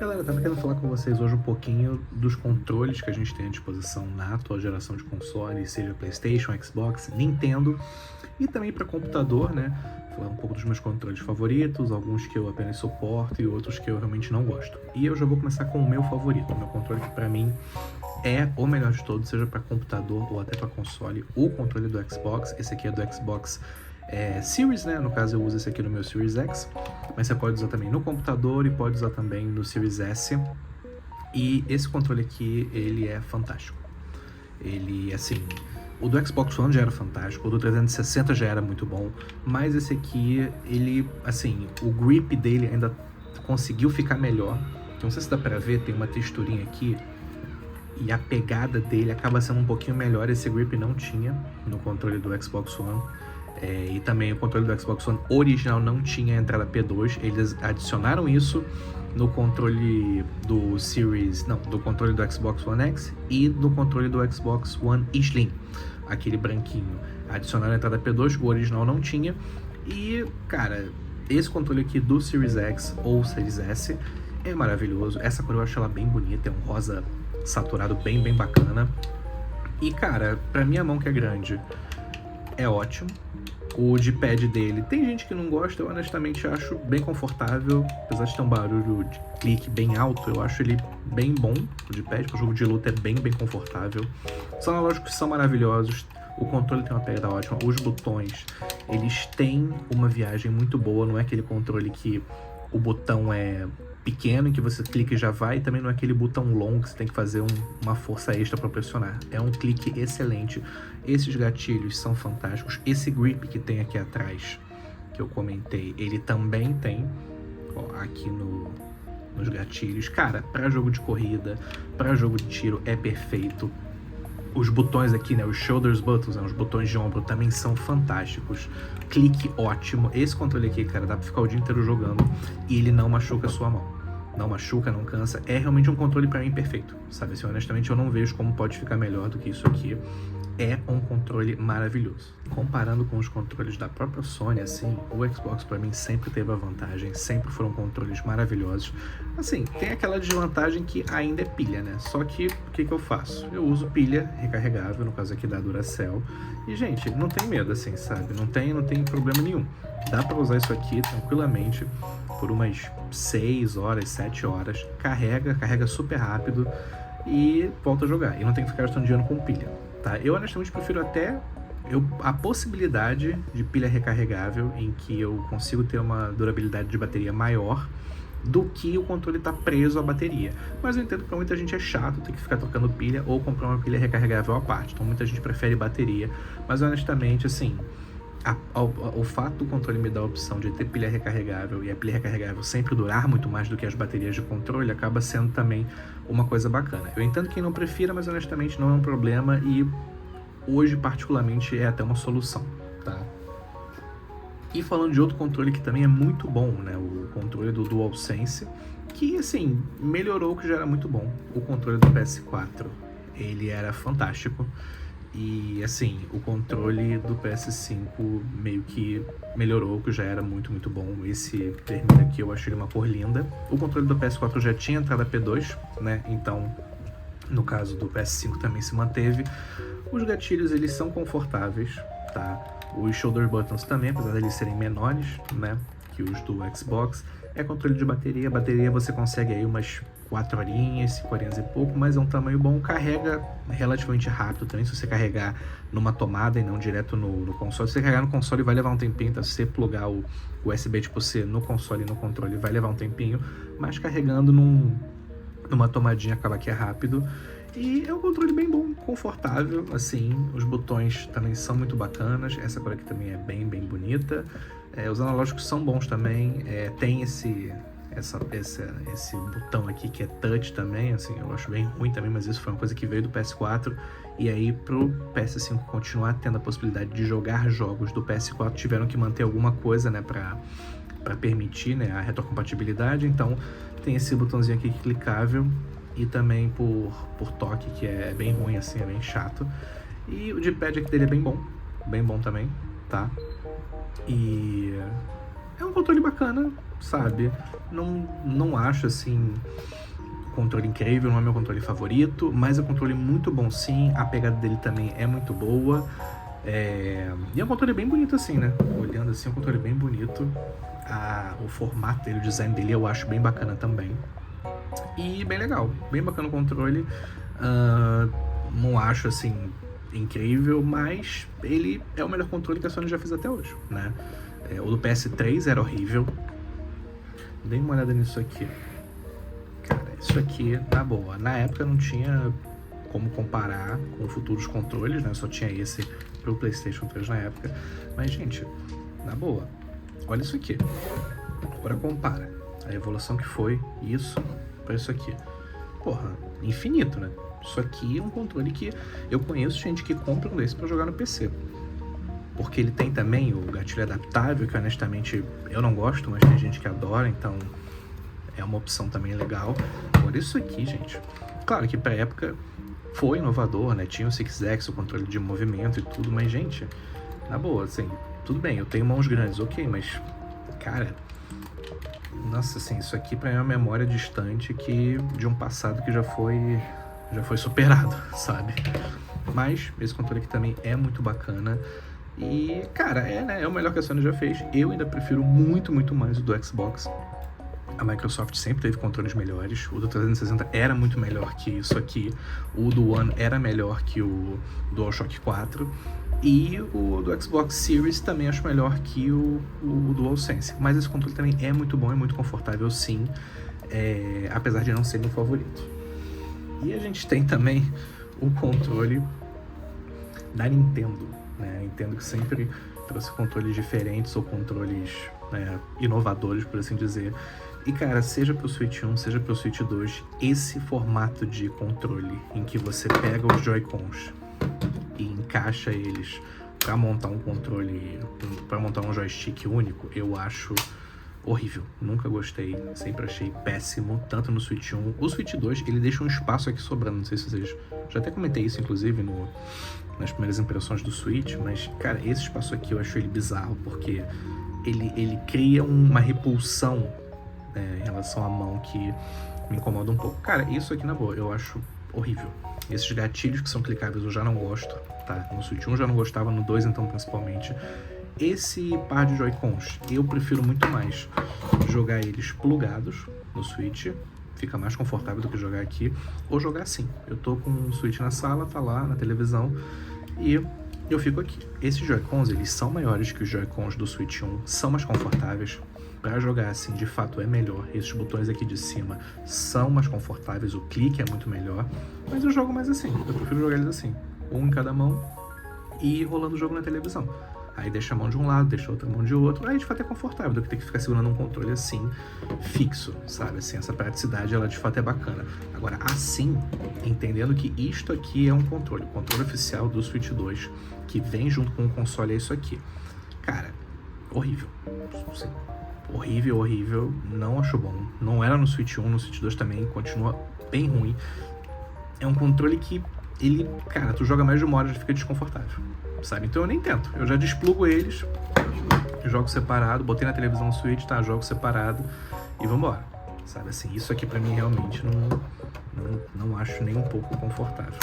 Galera, tava querendo falar com vocês hoje um pouquinho dos controles que a gente tem à disposição na atual geração de consoles, seja PlayStation, Xbox, Nintendo e também para computador, né? Falar um pouco dos meus controles favoritos, alguns que eu apenas suporto e outros que eu realmente não gosto. E eu já vou começar com o meu favorito, o meu controle que para mim é o melhor de todos, seja para computador ou até para console, o controle do Xbox. Esse aqui é do Xbox Series, né? No caso eu uso esse aqui no meu Series X, mas você pode usar também no computador e pode usar também no Series S. E esse controle aqui, ele é fantástico. Ele, assim, o do Xbox One já era fantástico, o do 360 já era muito bom, mas esse aqui, ele, assim, o grip dele ainda conseguiu ficar melhor. Não sei se dá pra ver, tem uma texturinha aqui e a pegada dele acaba sendo um pouquinho melhor. Esse grip não tinha no controle do Xbox One. E também o controle do Xbox One original não tinha entrada P2. Eles adicionaram isso no controle do Series, não, do controle do Xbox One X e no controle do Xbox One Slim, aquele branquinho. Adicionaram a entrada P2, o original não tinha. E, cara, esse controle aqui do Series X ou Series S é maravilhoso. Essa cor eu acho ela bem bonita, é um rosa saturado bem bacana. E, cara, pra minha mão que é grande, é ótimo. O D-pad dele, tem gente que não gosta, eu honestamente acho bem confortável, apesar de ter um barulho de clique bem alto, eu acho ele bem bom. O D-pad para o jogo de luta é bem confortável. Os analógicos são maravilhosos, o controle tem uma pegada ótima, os botões, eles têm uma viagem muito boa, não é aquele controle que o botão é pequeno, em que você clica e já vai, e também não é aquele botão longo que você tem que fazer uma força extra para pressionar. É um clique excelente. Esses gatilhos são fantásticos. Esse grip que tem aqui atrás, que eu comentei, ele também tem, ó, aqui nos gatilhos. Cara, para jogo de corrida, para jogo de tiro, é perfeito. Os botões aqui, né, os shoulders buttons, né, os botões de ombro também são fantásticos. Clique ótimo. Esse controle aqui, cara, dá pra ficar o dia inteiro jogando e ele não machuca a sua mão. Não machuca, não cansa. É realmente um controle pra mim perfeito, sabe? Assim, honestamente, eu não vejo como pode ficar melhor do que isso aqui. É um controle maravilhoso. Comparando com os controles da própria Sony, assim, o Xbox pra mim sempre teve a vantagem, sempre foram controles maravilhosos. Assim, tem aquela desvantagem que ainda é pilha, né? Só que, o que eu faço? Eu uso pilha recarregável, no caso aqui da Duracell. E, gente, não tem medo, assim, sabe? Não tem problema nenhum. Dá pra usar isso aqui tranquilamente por umas 6 horas, 7 horas. Carrega super rápido e volta a jogar. E não tem que ficar gastando dinheiro com pilha. Tá? Eu honestamente prefiro até a possibilidade de pilha recarregável, em que eu consigo ter uma durabilidade de bateria maior do que o controle estar preso à bateria. Mas eu entendo que para muita gente é chato ter que ficar trocando pilha ou comprar uma pilha recarregável à parte. Então muita gente prefere bateria. Mas honestamente, assim, o fato do controle me dar a opção de ter pilha recarregável e a pilha recarregável sempre durar muito mais do que as baterias de controle acaba sendo também uma coisa bacana. Eu entendo quem não prefira, mas honestamente não é um problema e hoje particularmente é até uma solução, tá? E falando de outro controle que também é muito bom, né, o controle do DualSense, que assim, melhorou o que já era muito bom. O controle do PS4, ele era fantástico. E assim, o controle do PS5 meio que melhorou, que já era muito bom. Esse vermelho aqui eu achei ele uma cor linda. O controle do PS4 já tinha entrada P2, né? Então, no caso do PS5 também se manteve. Os gatilhos, eles são confortáveis, tá? Os shoulder buttons também, apesar de eles serem menores, né, que os do Xbox. É controle de bateria. A bateria você consegue aí umas 4 horinhas, 5 horinhas e pouco, mas é um tamanho bom. Carrega relativamente rápido também, se você carregar numa tomada e não direto no console. Se você carregar no console vai levar um tempinho, tá? Se você plugar o USB tipo C no console e no controle vai levar um tempinho, mas carregando numa tomadinha acaba que é rápido. E é um controle bem bom, confortável, assim, os botões também são muito bacanas, essa cor aqui também é bem bonita. Os analógicos são bons também, tem esse botão aqui que é touch também, assim, eu acho bem ruim também, mas isso foi uma coisa que veio do PS4, e aí pro PS5 continuar tendo a possibilidade de jogar jogos do PS4, tiveram que manter alguma coisa, né, pra permitir, né, a retrocompatibilidade. Então tem esse botãozinho aqui clicável, e também por toque, que é bem ruim, assim, é bem chato. E o D-pad aqui dele é bem bom também, tá? E é um controle bacana, sabe? Não acho, assim, controle incrível, não é meu controle favorito, mas é um controle muito bom sim, a pegada dele também é muito boa. E é um controle bem bonito assim, né? Olhando assim, é um controle bem bonito. O formato dele, o design dele eu acho bem bacana também. E bem legal, bem bacana o controle. Não acho assim incrível, mas ele é o melhor controle que a Sony já fez até hoje, né? O do PS3 era horrível. Dê uma olhada nisso aqui. Cara, isso aqui, na boa, na época não tinha como comparar com futuros controles, né? Só tinha esse pro PlayStation 3 na época. Mas, gente, na boa, olha isso aqui. Agora compara a evolução que foi isso pra isso aqui. Porra, infinito, né? Isso aqui é um controle que eu conheço gente que compra um desse pra jogar no PC. Porque ele tem também o gatilho adaptável, que honestamente eu não gosto, mas tem gente que adora, então é uma opção também legal. Agora isso aqui, gente, claro que pra época foi inovador, né? Tinha o 6X, o controle de movimento e tudo, mas, gente, na boa, assim, tudo bem, eu tenho mãos grandes, ok, mas, cara, nossa, assim, isso aqui pra mim é uma memória distante de um passado que já foi superado, sabe? Mas esse controle aqui também é muito bacana. E, cara, né, é o melhor que a Sony já fez. Eu ainda prefiro muito, muito mais o do Xbox. A Microsoft sempre teve controles melhores. O do 360 era muito melhor que isso aqui. O do One era melhor que o DualShock 4. E o do Xbox Series também acho melhor que o DualSense. Mas esse controle também é muito bom, é muito confortável, sim. Apesar de não ser meu favorito. E a gente tem também o controle da Nintendo, né? A Nintendo que sempre trouxe controles diferentes ou controles, né, inovadores, por assim dizer. E, cara, seja pro Switch 1, seja pro Switch 2, esse formato de controle em que você pega os Joy-Cons e encaixa eles pra montar um controle, pra montar um joystick único, eu acho horrível. Nunca gostei, sempre achei péssimo, tanto no Switch 1. O Switch 2, ele deixa um espaço aqui sobrando, não sei se vocês... Já até comentei isso, inclusive, nas primeiras impressões do Switch, mas, cara, esse espaço aqui eu acho ele bizarro, porque ele cria uma repulsão, em relação à mão que me incomoda um pouco. Cara, isso aqui, na boa, eu acho horrível. Esses gatilhos que são clicáveis eu já não gosto, tá? No Switch 1 eu já não gostava, no 2 então principalmente. Esse par de Joy-Cons, eu prefiro muito mais jogar eles plugados no Switch, fica mais confortável do que jogar aqui, ou jogar assim. Eu tô com o Switch na sala, tá lá na televisão, e eu fico aqui. Esses Joy-Cons, eles são maiores que os Joy-Cons do Switch 1, são mais confortáveis. Pra jogar assim, de fato, é melhor. Esses botões aqui de cima são mais confortáveis, o clique é muito melhor, mas eu jogo mais assim, eu prefiro jogar eles assim, um em cada mão e rolando o jogo na televisão. Aí deixa a mão de um lado, deixa a outra mão de outro, aí de fato é confortável do que ter que ficar segurando um controle assim, fixo, sabe? Assim, essa praticidade, ela de fato é bacana. Agora, assim, entendendo que isto aqui é um controle, o controle oficial do Switch 2, que vem junto com o console, é isso aqui. Cara, horrível. Assim, horrível, não acho bom. Não era no Switch 1, no Switch 2 também, continua bem ruim. É um controle que ele, cara, tu joga mais de uma hora e já fica desconfortável, sabe? Então eu nem tento, eu já desplugo eles, jogo separado, botei na televisão no Switch, tá, jogo separado e vambora, sabe? Assim, isso aqui pra mim realmente não acho nem um pouco confortável.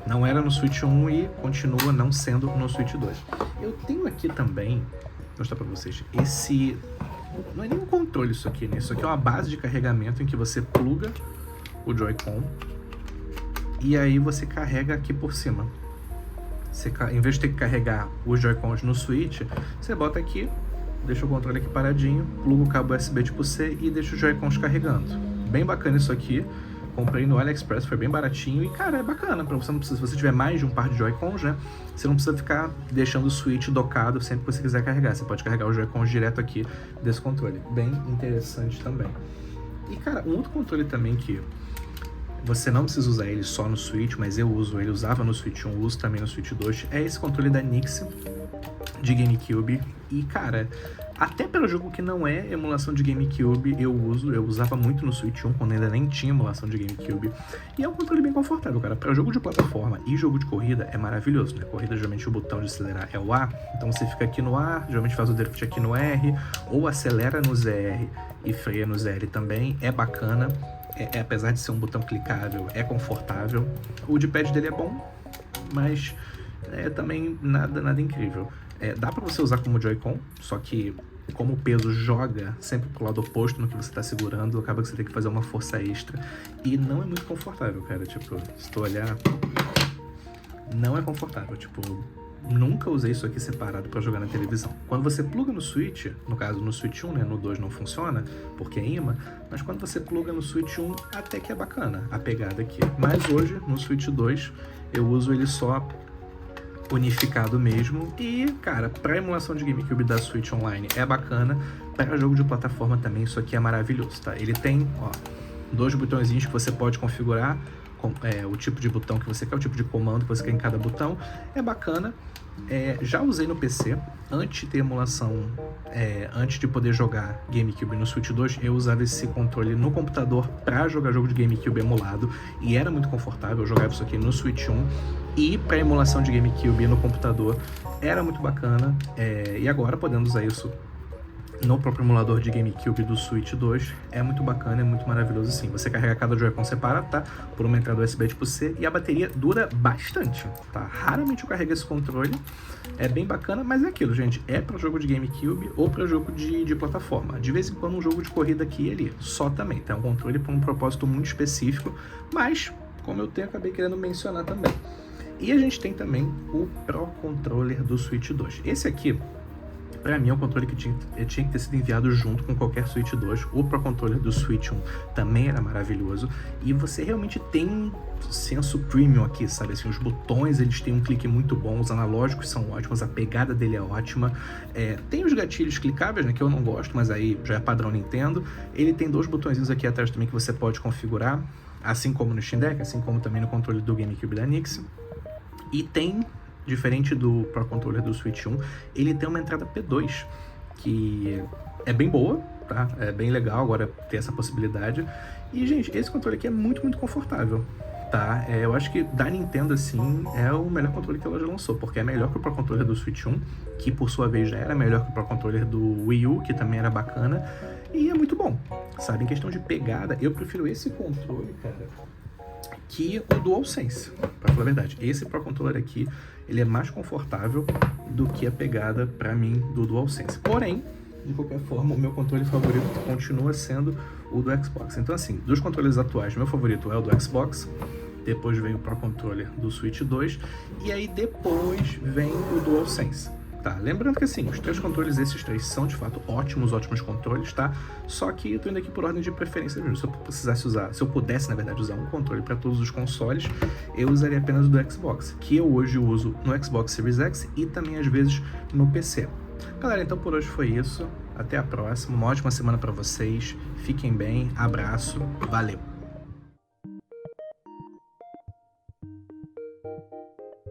Não era no Switch 1 e continua não sendo no Switch 2. Eu tenho aqui também, vou mostrar pra vocês, esse... Não é nem um controle isso aqui, né? Isso aqui é uma base de carregamento em que você pluga o Joy-Con e aí você carrega aqui por cima. Você, em vez de ter que carregar os Joy-Cons no Switch, você bota aqui, deixa o controle aqui paradinho, pluga o cabo USB tipo C e deixa os Joy-Cons carregando. Bem bacana isso aqui. Comprei no AliExpress, foi bem baratinho e, cara, é bacana. Pra você, não precisa, se você tiver mais de um par de Joy-Cons, né? Você não precisa ficar deixando o Switch docado sempre que você quiser carregar. Você pode carregar os Joy-Cons direto aqui desse controle. Bem interessante também. E, cara, um outro controle também que você não precisa usar ele só no Switch, mas eu uso ele, usava no Switch 1, uso também no Switch 2, é esse controle da Nixie de GameCube. E, cara, Até para jogo que não é emulação de GameCube, eu usava muito no Switch 1, quando ainda nem tinha emulação de GameCube. E é um controle bem confortável, cara. Para jogo de plataforma e jogo de corrida é maravilhoso, né? Corrida, geralmente o botão de acelerar é o A, então você fica aqui no A, geralmente faz o drift aqui no R, ou acelera no ZR e freia no ZR também, é bacana. Apesar de ser um botão clicável, é confortável. O D-pad dele é bom, mas também nada incrível. Dá pra você usar como Joy-Con, só que como o peso joga sempre pro lado oposto no que você tá segurando, acaba que você tem que fazer uma força extra. E não é muito confortável, cara. Tipo, se tu olhar, não é confortável. Tipo, nunca usei isso aqui separado pra jogar na televisão. Quando você pluga no Switch, no caso no Switch 1, né, no 2 não funciona, porque é imã, mas quando você pluga no Switch 1, até que é bacana a pegada aqui. Mas hoje, no Switch 2, eu uso ele só unificado mesmo, e cara, para emulação de GameCube da Switch Online é bacana, para jogo de plataforma também isso aqui é maravilhoso, tá? Ele tem, ó, 2 botõezinhos que você pode configurar, o tipo de botão que você quer, o tipo de comando que você quer em cada botão, é bacana. Já usei no PC, antes de ter emulação, antes de poder jogar GameCube no Switch 2, eu usava esse controle no computador para jogar jogo de GameCube emulado, e era muito confortável, eu jogava isso aqui no Switch 1, e para emulação de GameCube no computador era muito bacana, e agora podendo usar isso no próprio emulador de GameCube do Switch 2, é muito bacana, é muito maravilhoso sim. Você carrega cada Joy-Con separado, tá? Por uma entrada USB tipo C, e a bateria dura bastante, tá? Raramente eu carrego esse controle, é bem bacana, mas é aquilo, gente, é para jogo de GameCube ou para jogo de plataforma. De vez em quando um jogo de corrida aqui e ali, só também, tá? Um controle para um propósito muito específico, mas, como eu acabei querendo mencionar também. E a gente tem também o Pro Controller do Switch 2. Esse aqui, pra mim, é um controle que tinha que ter sido enviado junto com qualquer Switch 2. O Pro Controller do Switch 1 também era maravilhoso. E você realmente tem um senso premium aqui, sabe? Assim, os botões, eles têm um clique muito bom, os analógicos são ótimos, a pegada dele é ótima. Tem os gatilhos clicáveis, né, que eu não gosto, mas aí já é padrão Nintendo. Ele tem 2 botõezinhos aqui atrás também que você pode configurar, assim como no Steam Deck, assim como também no controle do GameCube da Nix. E tem, diferente do Pro Controller do Switch 1, ele tem uma entrada P2, que é bem boa, tá? É bem legal agora ter essa possibilidade. E, gente, esse controle aqui é muito, muito confortável, tá? Eu acho que da Nintendo, assim, é o melhor controle que ela já lançou, porque é melhor que o Pro Controller do Switch 1, que por sua vez já era melhor que o Pro Controller do Wii U, que também era bacana, e é muito bom, sabe? Em questão de pegada, eu prefiro esse controle, cara, que o DualSense, pra falar a verdade. Esse Pro Controller aqui, ele é mais confortável do que a pegada, pra mim, do DualSense. Porém, de qualquer forma, o meu controle favorito continua sendo o do Xbox. Então, assim, dos controles atuais, meu favorito é o do Xbox, depois vem o Pro Controller do Switch 2, e aí depois vem o DualSense. Tá, lembrando que assim, os 3 controles, esses 3 são de fato ótimos controles, tá? Só que eu tô indo aqui por ordem de preferência mesmo. Se eu precisasse usar, se eu pudesse, na verdade, usar um controle para todos os consoles, eu usaria apenas o do Xbox, que eu hoje uso no Xbox Series X e também às vezes no PC. Galera, então por hoje foi isso. Até a próxima. Uma ótima semana para vocês. Fiquem bem. Abraço. Valeu.